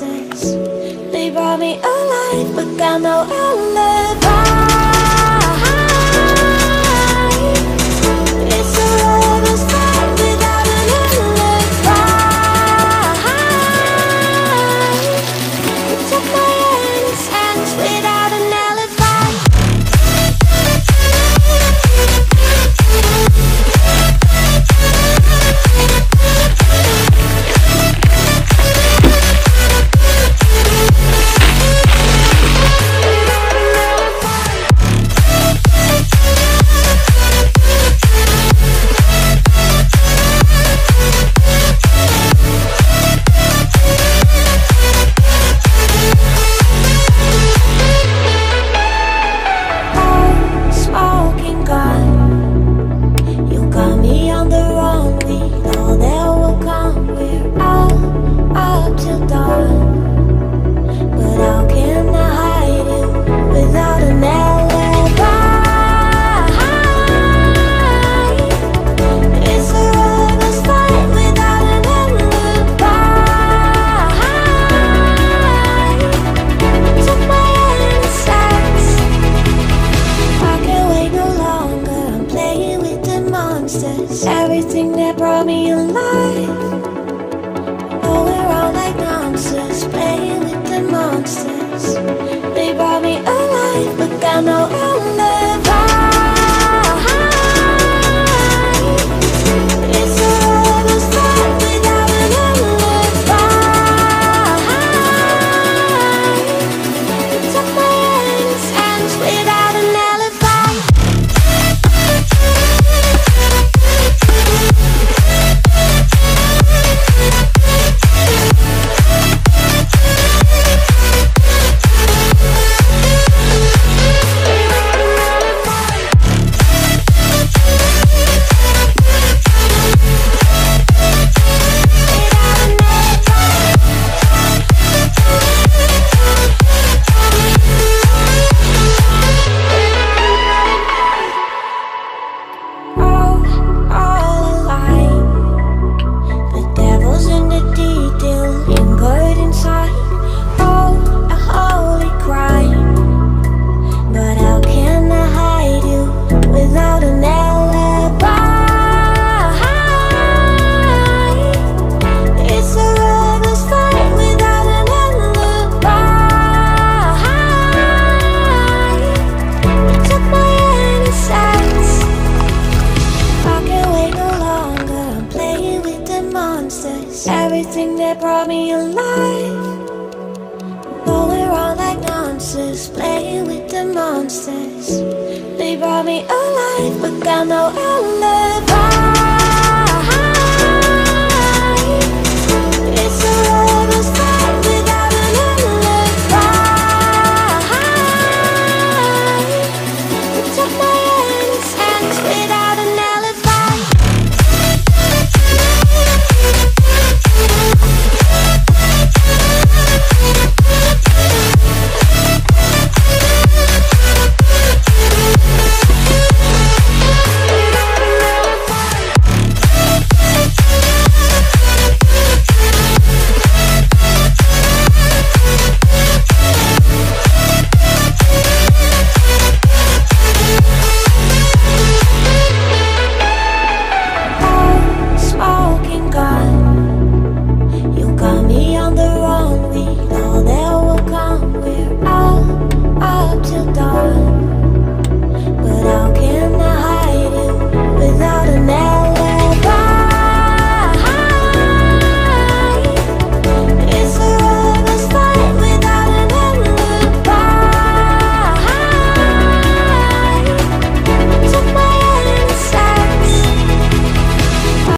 monsters. They brought me alive, but got no alibi. It's a lover's fight without an alibi. You took my hands without an alibi. Everything that brought me alive, going around like monsters, playing with the monsters. They brought me alive, but got no alibi. It's a lover's fight without an alibi. You took my hands without an alibi. Everything that brought me alive, going around like monsters, playing with the monsters. They brought me alive, but got no alibi.